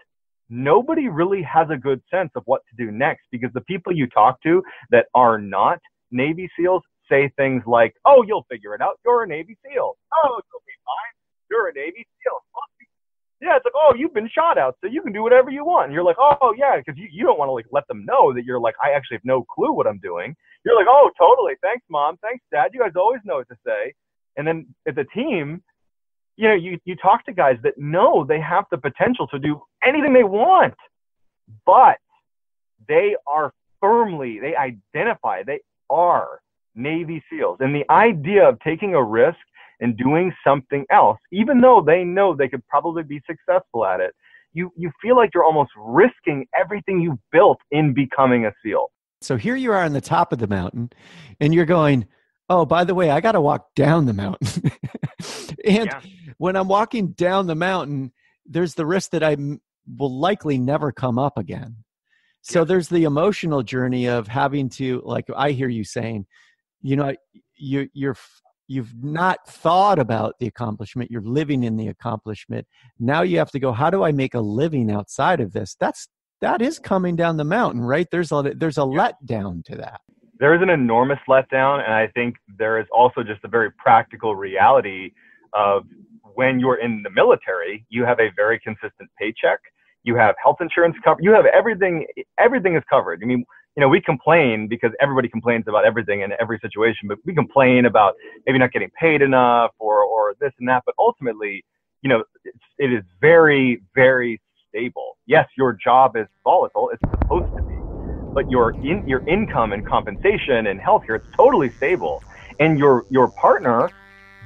nobody really has a good sense of what to do next, because the people you talk to that are not Navy SEALs say things like, oh, you'll figure it out. You're a Navy SEAL. Oh, it'll be fine. You're a Navy SEAL. Yeah, it's like, oh, you've been shot out, so you can do whatever you want. And you're like, oh, yeah, because you don't want to let them know that you're like, I actually have no clue what I'm doing. You're like, oh, totally. Thanks, Mom. Thanks, Dad. You guys always know what to say. And then as a team, you talk to guys that know they have the potential to do anything they want, but they identify, they are Navy SEALs. And the idea of taking a risk and doing something else, even though they know they could probably be successful at it, you feel like you're almost risking everything you built in becoming a SEAL. So here you are on the top of the mountain, and you're going, oh, by the way, I got to walk down the mountain. And when I'm walking down the mountain, there's the risk that I will likely never come up again. So there's the emotional journey of having to, like I hear you saying, you've not thought about the accomplishment. You're living in the accomplishment. Now you have to go, how do I make a living outside of this? That is coming down the mountain, right? There's a letdown to that. There is an enormous letdown. And I think there is also just a very practical reality of when you're in the military, you have a very consistent paycheck. You have health insurance covered. You have everything is covered. I mean, we complain because everybody complains about everything in every situation, but we complain about maybe not getting paid enough or this and that. But ultimately, it is very, very stable. Yes, your job is volatile. It's supposed to be, but your income and compensation and healthcare, it's totally stable. And your partner,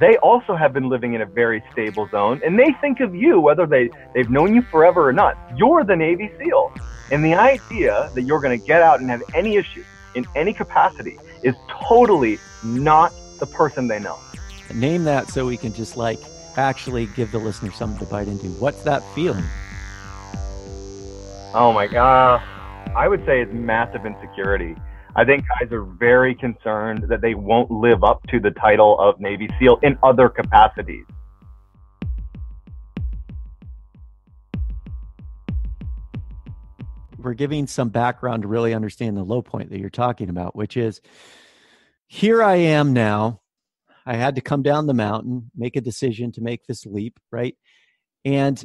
they also have been living in a very stable zone, and they think of you, whether they've known you forever or not. You're the Navy SEAL. And the idea that you're going to get out and have any issues in any capacity is totally not the person they know. Name that so we can just actually give the listener something to bite into. What's that feeling? Oh my God. I would say it's massive insecurity. I think guys are very concerned that they won't live up to the title of Navy SEAL in other capacities. We're giving some background to really understand the low point that you're talking about, which is, here I am now. I had to come down the mountain, make a decision to make this leap, right? And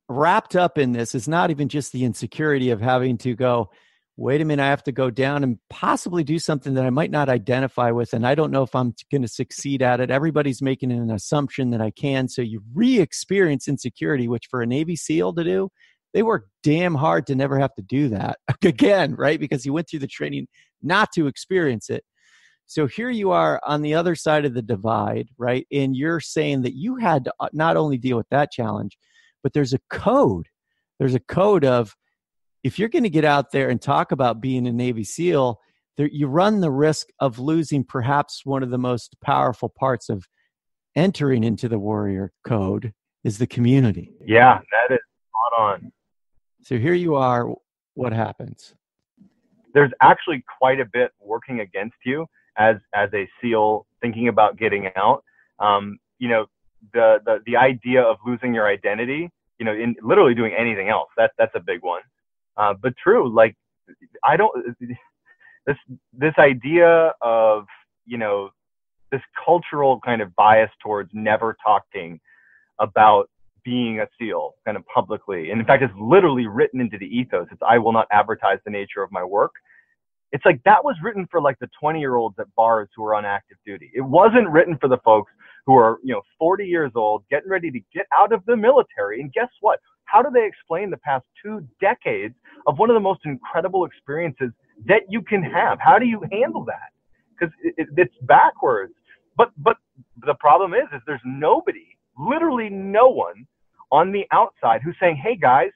wrapped up in this is not even just the insecurity of having to go, wait a minute, I have to go down and possibly do something that I might not identify with, and I don't know if I'm going to succeed at it. Everybody's making an assumption that I can. So you re-experience insecurity, which for a Navy SEAL to do, they work damn hard to never have to do that again, right? Because you went through the training not to experience it. So here you are on the other side of the divide, right? And you're saying that you had to not only deal with that challenge, but there's a code. There's a code of, if you're going to get out there and talk about being a Navy SEAL, you run the risk of losing perhaps one of the most powerful parts of entering into the warrior code is the community. Yeah, that is spot on. So here you are. What happens? There's actually quite a bit working against you as a SEAL thinking about getting out. The idea of losing your identity, in literally doing anything else, that's a big one. But true, this idea of, this cultural kind of bias towards never talking about being a SEAL kind of publicly. And in fact, it's literally written into the ethos. It's, I will not advertise the nature of my work. It's like that was written for like the 20-year-olds at bars who are on active duty. It wasn't written for the folks who are, 40 years old, getting ready to get out of the military. And guess what? How do they explain the past 2 decades of one of the most incredible experiences that you can have? How do you handle that? Because it's backwards. But the problem is there's nobody, literally no one on the outside who's saying, hey guys,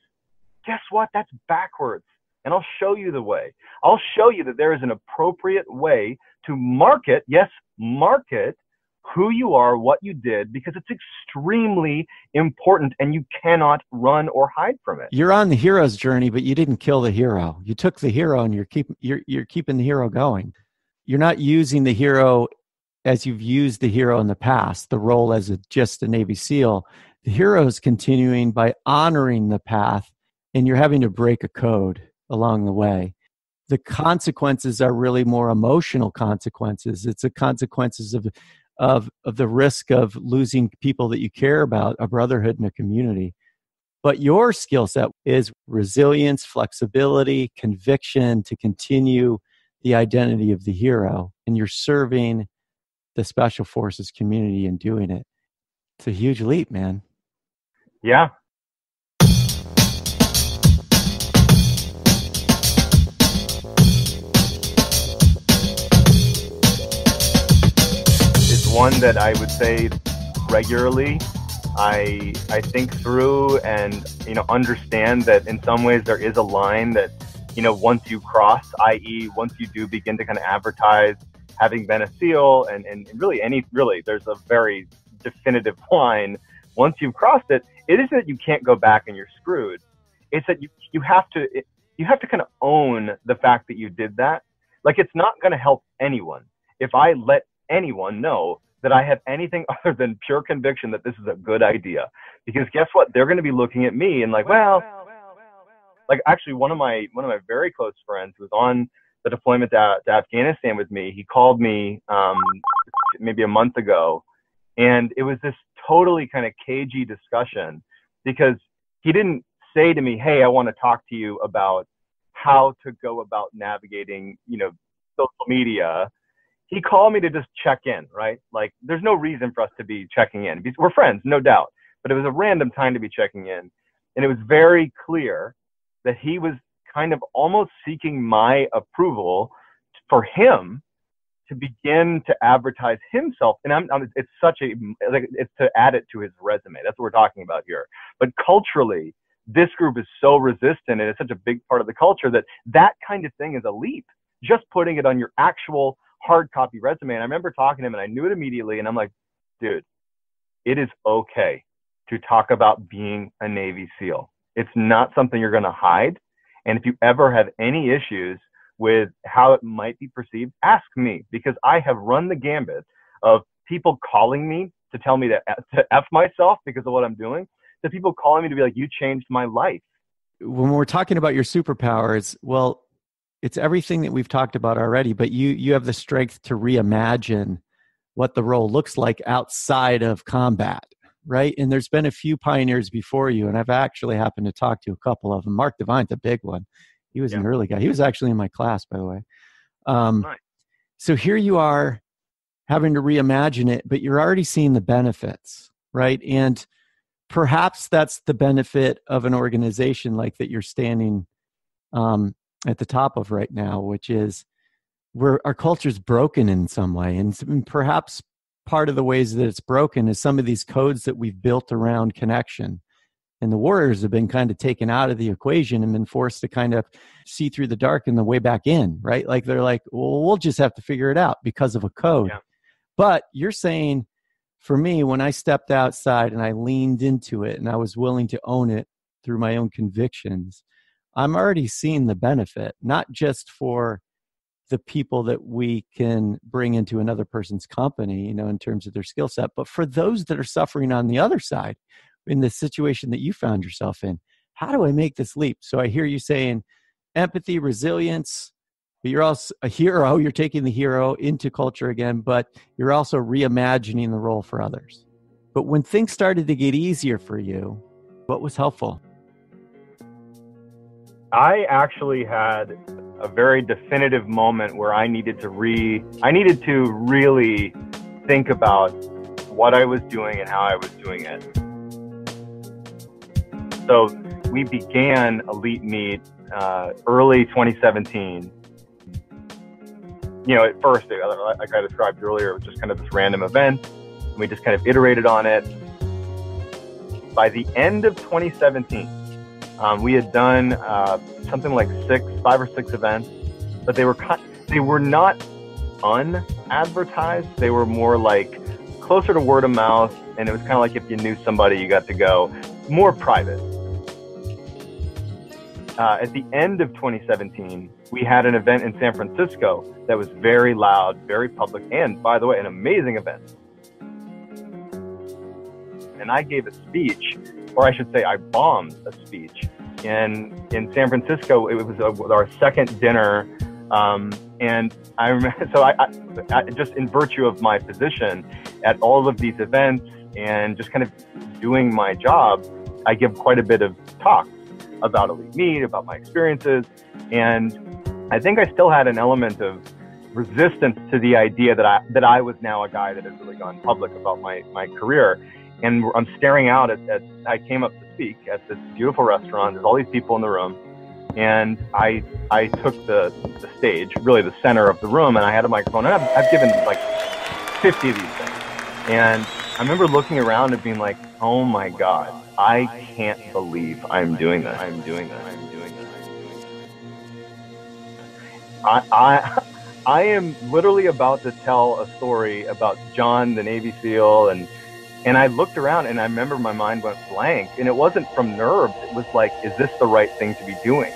guess what? That's backwards. And I'll show you the way. I'll show you that there is an appropriate way to market who you are, what you did, because it's extremely important and you cannot run or hide from it. You're on the hero's journey, but you didn't kill the hero. You took the hero and you're keeping the hero going. You're not using the hero as you've used the hero in the past, the role as just a Navy SEAL. The hero is continuing by honoring the path, and you're having to break a code along the way. The consequences are really more emotional consequences. It's the consequences of the risk of losing people that you care about, a brotherhood and a community. But your skill set is resilience, flexibility, conviction to continue the identity of the hero. And you're serving the Special Forces community in doing it. It's a huge leap, man. Yeah. It's one that I would say regularly I think through and, understand that in some ways there is a line that, once you cross, i.e. once you do begin to kind of advertise having been a SEAL and really there's a very definitive line. Once you've crossed it, it isn't that you can't go back and you're screwed. It's that you have to kind of own the fact that you did that. Like, it's not going to help anyone if I let anyone know that I have anything other than pure conviction that this is a good idea. Because guess what? They're going to be looking at me and like, like actually one of my very close friends who was on the deployment to Afghanistan with me, he called me maybe a month ago, and it was this totally kind of cagey discussion because he didn't say to me, hey, I want to talk to you about how to go about navigating, social media. He called me to just check in, right? Like, there's no reason for us to be checking in. We're friends, no doubt, but it was a random time to be checking in. And it was very clear that he was kind of almost seeking my approval for him to begin to advertise himself. And it's to add it to his resume. That's what we're talking about here. But culturally, this group is so resistant and it's such a big part of the culture that kind of thing is a leap. Just putting it on your actual hard copy resume. And I remember talking to him and I knew it immediately. And I'm like, dude, it is okay to talk about being a Navy SEAL. It's not something you're going to hide. And if you ever have any issues with how it might be perceived, ask me, because I have run the gambit of people calling me to tell me to F myself because of what I'm doing, to people calling me to be like, you changed my life. When we're talking about your superpowers, well, it's everything that we've talked about already, but you have the strength to reimagine what the role looks like outside of combat, right? And there's been a few pioneers before you, and I've actually happened to talk to a couple of them. Mark Devine's a big one. He was an early guy. He was actually in my class, by the way. Nice. So here you are having to reimagine it, but you're already seeing the benefits, right? And perhaps that's the benefit of an organization like that you're standing at the top of right now, which is where our culture's broken in some way. And perhaps part of the ways that it's broken is some of these codes that we've built around connection. And the warriors have been kind of taken out of the equation and been forced to kind of see through the dark and the way back in, right? Like they're like, well, we'll just have to figure it out because of a code. Yeah. But you're saying, for me, when I stepped outside and I leaned into it and I was willing to own it through my own convictions, I'm already seeing the benefit, not just for the people that we can bring into another person's company, in terms of their skill set, but for those that are suffering on the other side in the situation that you found yourself in. How do I make this leap? So I hear you saying empathy, resilience, but you're also a hero. You're taking the hero into culture again, but you're also reimagining the role for others. But when things started to get easier for you, what was helpful? I actually had a very definitive moment where I needed to really think about what I was doing and how I was doing it. So we began Elite Meet early 2017. You know, at first, like I described earlier, it was just kind of this random event. And we just kind of iterated on it. By the end of 2017, we had done something like 5 or 6 events, but they were not unadvertised. They were more like closer to word of mouth, and it was kind of like if you knew somebody, you got to go. More private. At the end of 2017, we had an event in San Francisco that was very loud, very public, and by the way, an amazing event. And I gave a speech, or I should say I bombed a speech in San Francisco. It was our second dinner. And I remember, so I just in virtue of my position at all of these events and just kind of doing my job, I give quite a bit of talks about Elite Meet, about my experiences. And I think I still had an element of resistance to the idea that I was now a guy that had really gone public about my career. And I'm staring out I came up to speak at this beautiful restaurant. There's all these people in the room. And I took the stage, really the center of the room, and I had a microphone. And I've given like 50 of these things. And I remember looking around and being like, oh my God, I can't believe I'm doing this. I am literally about to tell a story about John, the Navy SEAL, and I looked around and I remember my mind went blank, and it wasn't from nerves. It was like, is this the right thing to be doing?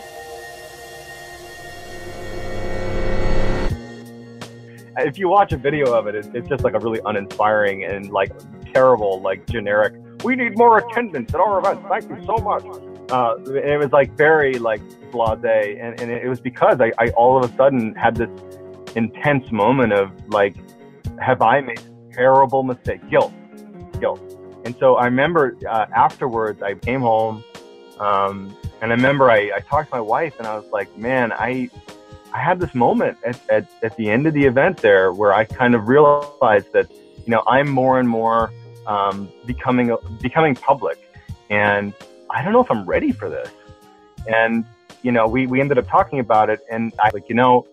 If you watch a video of it, it's just like a really uninspiring and like terrible, like generic, we need more attendance at our events. Thank you so much. It was like very like blasé. And it was because I all of a sudden had this intense moment of like, have I made a terrible mistake? Guilt. And so I remember afterwards I came home and I remember I talked to my wife and I was like, man, I had this moment at the end of the event there where I kind of realized that, you know, I'm more and more becoming public, and I don't know if I'm ready for this. And, you know, we ended up talking about it, and I like, you know,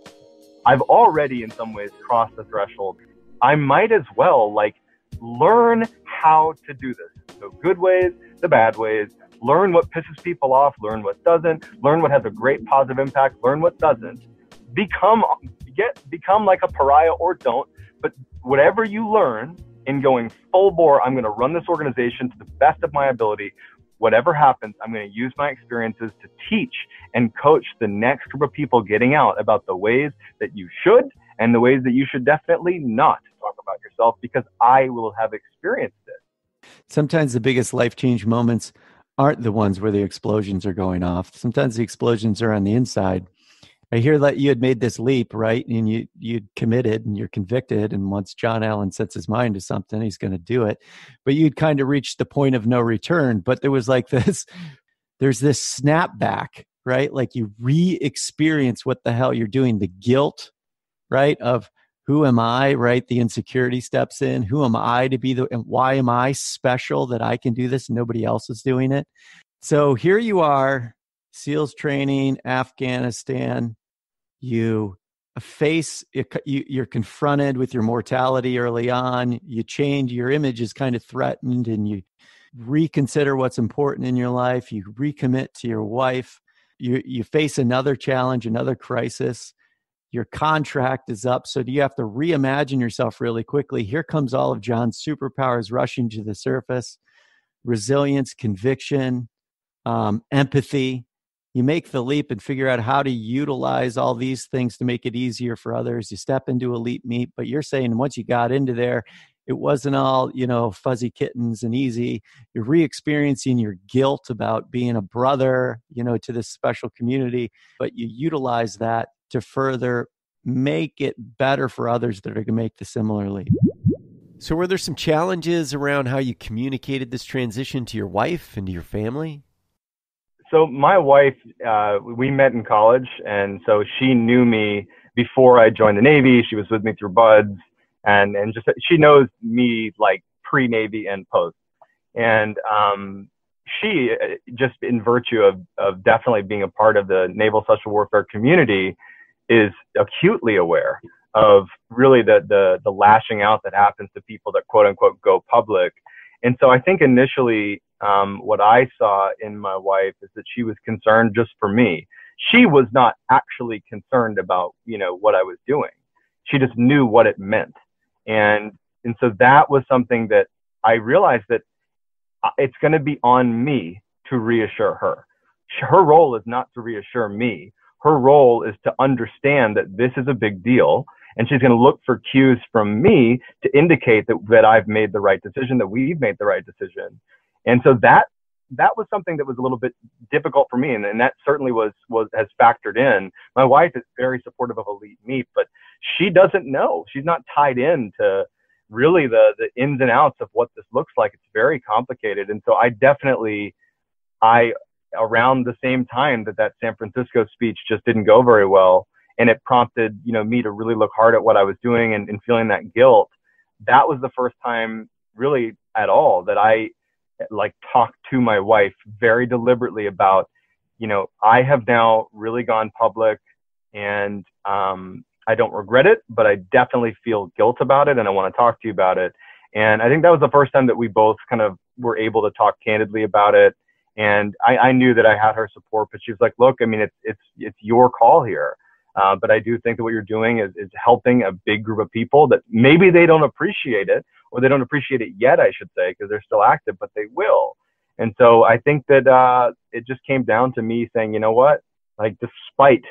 I've already in some ways crossed the threshold. I might as well like learn how to do this. The good ways, the bad ways, learn what pisses people off, learn what doesn't, learn what has a great positive impact, learn what doesn't. Become like a pariah or don't, but whatever you learn in going full bore, I'm going to run this organization to the best of my ability. Whatever happens, I'm going to use my experiences to teach and coach the next group of people getting out about the ways that you should and the ways that you should definitely not talk about yourself, because I will have experienced it. Sometimes the biggest life change moments aren't the ones where the explosions are going off. Sometimes the explosions are on the inside. I hear that you had made this leap, right? And you'd committed and you're convicted. And once John Allen sets his mind to something, he's going to do it. But you'd kind of reached the point of no return. But there was like there's this snapback, right? Like you re-experience what the hell you're doing. The guilt, right? Of who am I, right? The insecurity steps in. Who am I to be and why am I special that I can do this and nobody else is doing it? So here you are, SEALs training, Afghanistan. You're confronted with your mortality early on. You change, your image is kind of threatened, and you reconsider what's important in your life. You recommit to your wife. You face another challenge, another crisis. Your contract is up. So do you have to reimagine yourself really quickly? Here comes all of John's superpowers rushing to the surface: resilience, conviction, empathy. You make the leap and figure out how to utilize all these things to make it easier for others. You step into Elite Meet, but you're saying once you got into there, it wasn't all, fuzzy kittens and easy. You're re-experiencing your guilt about being a brother, to this special community, but you utilize that to further make it better for others that are going to make the similar leap. So were there some challenges around how you communicated this transition to your wife and to your family? So my wife, we met in college, and so she knew me before I joined the Navy. She was with me through buds, and just she knows me like pre-Navy and post. And she, just in virtue of definitely being a part of the naval social warfare community, is acutely aware of really the lashing out that happens to people that quote unquote go public. And so I think initially what I saw in my wife is that she was concerned just for me. She was not actually concerned about, what I was doing. She just knew what it meant. And so that was something that I realized that it's going to be on me to reassure her. Her role is not to reassure me. Her role is to understand that this is a big deal. And she's going to look for cues from me to indicate that I've made the right decision, that we've made the right decision. And so that was something that was a little bit difficult for me. And that certainly has factored in. My wife is very supportive of Elite Meat, but she doesn't know. She's not tied in to really the ins and outs of what this looks like. It's very complicated. And so around the same time that San Francisco speech just didn't go very well, and it prompted, me to really look hard at what I was doing and feeling that guilt. That was the first time really at all that I talked to my wife very deliberately about, I have now really gone public, and I don't regret it, but I definitely feel guilt about it, and I want to talk to you about it. And I think that was the first time that we both kind of were able to talk candidly about it. And I knew that I had her support, but she was like, look, I mean, it's your call here. But I do think that what you're doing is helping a big group of people that maybe they don't appreciate it, or they don't appreciate it yet, I should say, because they're still active, but they will. And so I think that it just came down to me saying, you know what, despite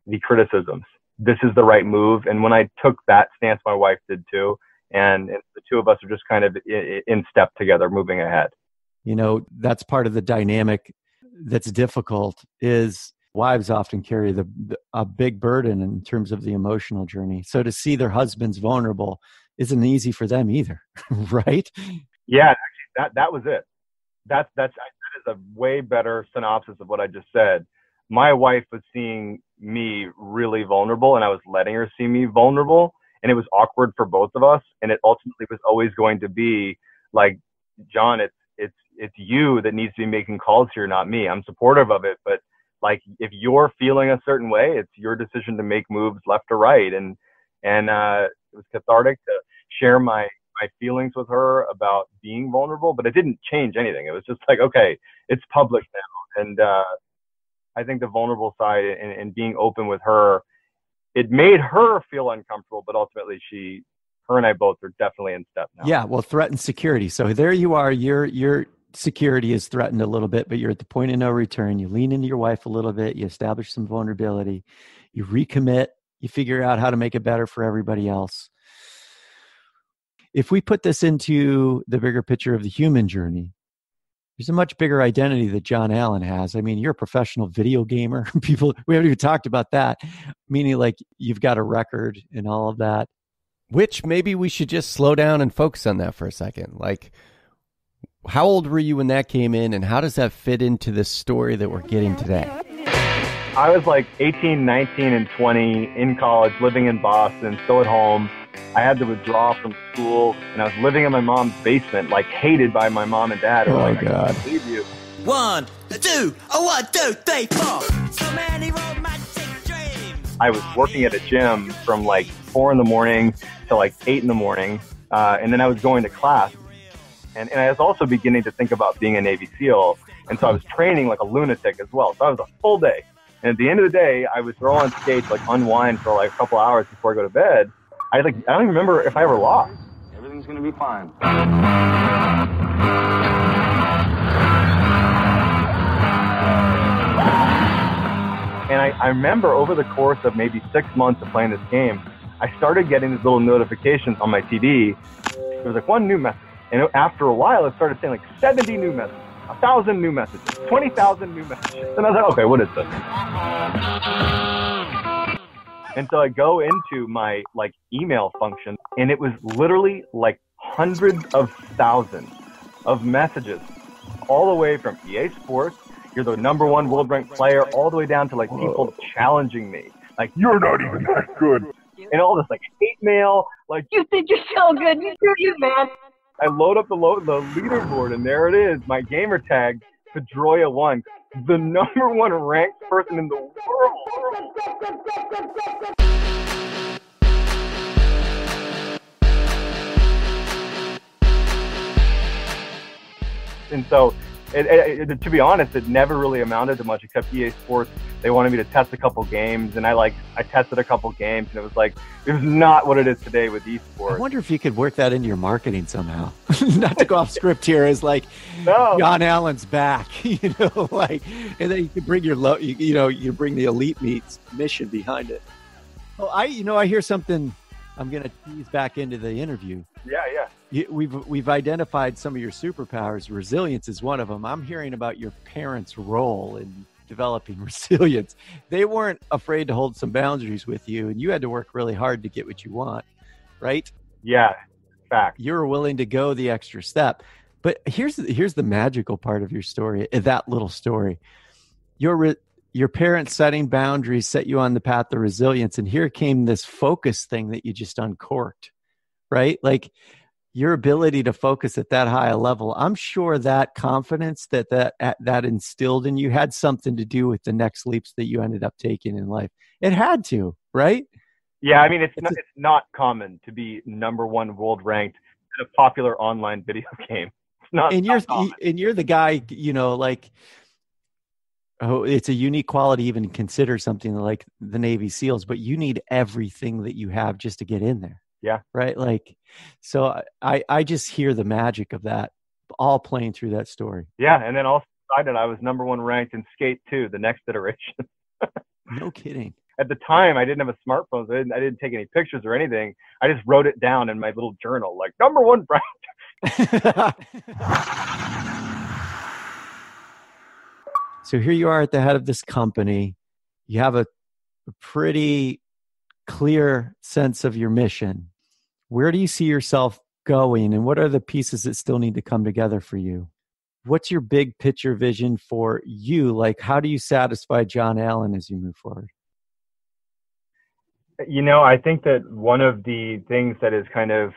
the criticisms, this is the right move. And when I took that stance, my wife did too. And the two of us are just kind of in step together, moving ahead. That's part of the dynamic that's difficult, is wives often carry a big burden in terms of the emotional journey. So to see their husbands vulnerable isn't easy for them either, right? Yeah, actually, that was it. That is a way better synopsis of what I just said. My wife was seeing me really vulnerable, and I was letting her see me vulnerable, and it was awkward for both of us. And it ultimately was always going to be like, John, it's you that needs to be making calls here, not me. I'm supportive of it, but if you're feeling a certain way, it's your decision to make moves left or right. And it was cathartic to share my feelings with her about being vulnerable, but it didn't change anything. It was just like, okay, it's public now. And I think the vulnerable side and being open with her, it made her feel uncomfortable, but ultimately her and I both are definitely in step now. Yeah, well, threatened security. So there you are, your security is threatened a little bit, but you're at the point of no return. You lean into your wife a little bit, you establish some vulnerability, you recommit, you figure out how to make it better for everybody else. If we put this into the bigger picture of the human journey, there's a much bigger identity that John Allen has. I mean, you're a professional video gamer. We haven't even talked about that, meaning you've got a record and all of that. Which maybe we should just slow down and focus on that for a second. How old were you when that came in, and how does that fit into the story that we're getting today? I was 18, 19, and 20 in college, living in Boston, still at home. I had to withdraw from school, and I was living in my mom's basement, hated by my mom and dad. Oh, God. I can't believe you. 1, 2, 1, 2, 3, 4. So many romantic dreams. I was working at a gym from 4 in the morning to 8 in the morning, and then I was going to class. And I was also beginning to think about being a Navy SEAL. And so I was training like a lunatic as well. So I was a full day. And at the end of the day, I would throw on skates, unwind for a couple hours before I go to bed. I don't even remember if I ever lost. Everything's going to be fine. And I remember over the course of maybe 6 months of playing this game, I started getting these little notifications on my TV There was like one new message. And after a while, it started saying like 70 new messages, 1,000 new messages, 20,000 new messages. And I was like, okay, what is this? And so I go into my like email function, and it was literally like hundreds of thousands of messages, all the way from EA Sports, you're the #1 world ranked player, all the way down to like people challenging me. Like, you're not even that good. And all this like hate mail, like, You think you're so good, you man. I load up the leaderboard, and there it is, my gamer tag, Pedroia1, the #1 ranked person in the world. And so, to be honest, it never really amounted to much except EA Sports. They wanted me to test a couple games, and I tested a couple games, and it was not what it is today with esports. I wonder if you could work that into your marketing somehow. Not to go off script here, is like, no. John Allen's back, and then you could bring you bring the Elite Meets mission behind it. Oh, I hear something. I'm going to tease back into the interview. Yeah. We've identified some of your superpowers. Resilience is one of them. I'm hearing about your parents' role in developing resilience. They weren't afraid to hold some boundaries with you, and you had to work really hard to get what you want, right? Yeah, fact. You were willing to go the extra step. But here's the magical part of your story, that little story. Your parents setting boundaries set you on the path of resilience, and here came this focus thing that you just uncorked, right? Like, your ability to focus at that high a level, I'm sure that confidence that instilled in you had something to do with the next leaps that you ended up taking in life. It had to, right? Yeah, I mean, it's not common to be #1 world ranked in a popular online video game. It's not. And you're the guy, oh, it's a unique quality even to consider something like the Navy SEALs, but you need everything that you have just to get in there. Yeah. Right. So I just hear the magic of that all playing through that story. Yeah. And then also decided I was #1 ranked in Skate 2, the next iteration. No kidding. At the time, I didn't have a smartphone, so I didn't take any pictures or anything. I just wrote it down in my little journal, like #1 ranked. So here you are at the head of this company. You have a pretty clear sense of your mission. Where do you see yourself going, and what are the pieces that still need to come together for you? What's your big picture vision for you? Like, how do you satisfy John Allen as you move forward? I think that one of the things that is kind of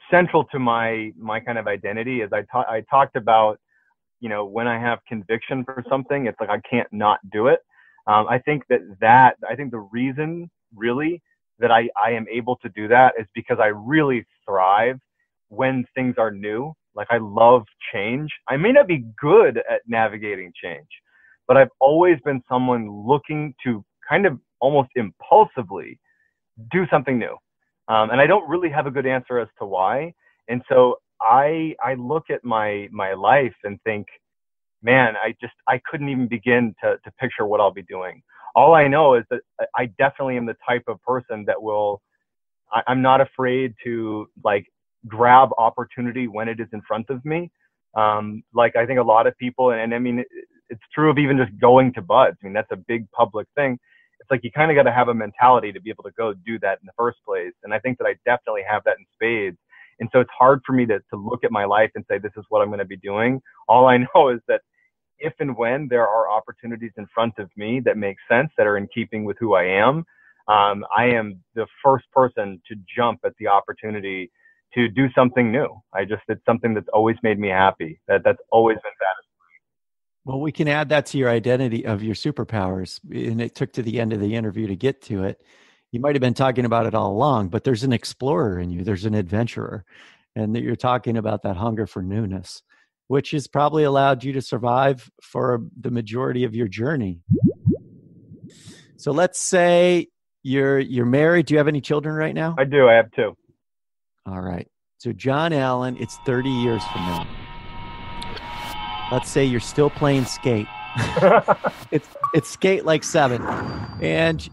central to my kind of identity is I talked about, when I have conviction for something, it's like I can't not do it. I think the reason really that I am able to do that is because I really thrive when things are new. Like, I love change. I may not be good at navigating change, but I've always been someone looking to kind of almost impulsively do something new. And I don't really have a good answer as to why. And so I look at my life and think, man, I couldn't even begin to picture what I'll be doing. All I know is that I definitely am the type of person that I'm not afraid to grab opportunity when it is in front of me. I think a lot of people, and I mean, it's true of even just going to Buds. I mean, that's a big public thing. It's like, you kind of got to have a mentality to be able to go do that in the first place. And I think that I definitely have that in spades. And so it's hard for me to look at my life and say, this is what I'm going to be doing. All I know is that if and when there are opportunities in front of me that make sense, that are in keeping with who I am the first person to jump at the opportunity to do something new. It's something that's always made me happy. That's always been satisfying. Well, we can add that to your identity of your superpowers. And it took to the end of the interview to get to it. You might have been talking about it all along, but there's an explorer in you. There's an adventurer. And that you're talking about that hunger for newness, which has probably allowed you to survive for the majority of your journey. So let's say you're married. Do you have any children right now? I do. I have 2. All right. So John Allen, it's 30 years from now. Let's say you're still playing skate. It's skate like 7. And,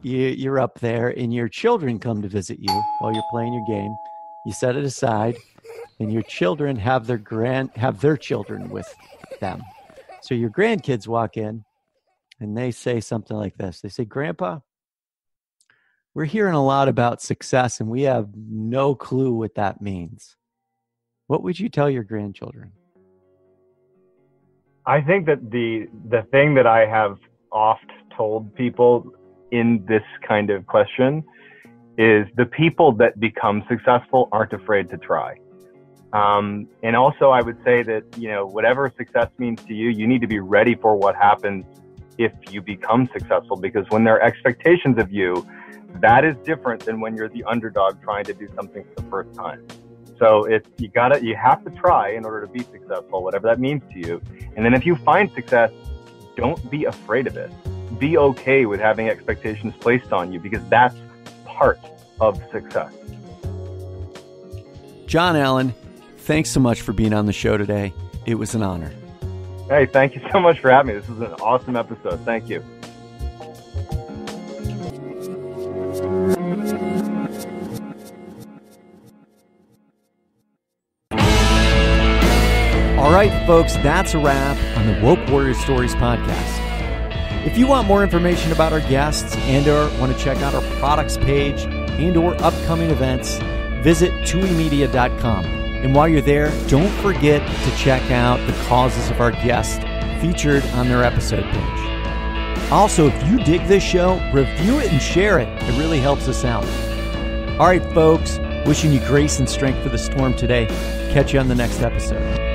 you're up there and your children come to visit you while you're playing your game. You set it aside and your children have their children with them. So your grandkids walk in and they say something like this. They say, Grandpa, we're hearing a lot about success and we have no clue what that means. What would you tell your grandchildren? I think that the thing that I have oft told people in this kind of question is the people that become successful aren't afraid to try. And also I would say that, whatever success means to you, you need to be ready for what happens if you become successful, because when there are expectations of you, that is different than when you're the underdog trying to do something for the first time. So you have to try in order to be successful, whatever that means to you. And then if you find success, don't be afraid of it. Be okay with having expectations placed on you, because that's part of success. John Allen, thanks so much for being on the show today. It was an honor. Hey, thank you so much for having me. This was an awesome episode. Thank you. All right, folks, that's a wrap on the Woke Warrior Stories podcast. If you want more information about our guests and/or want to check out our products page and/or upcoming events, visit TOOWimedia.com. And while you're there, don't forget to check out the causes of our guests featured on their episode page. Also, if you dig this show, review it and share it. It really helps us out. All right, folks, wishing you grace and strength for the storm today. Catch you on the next episode.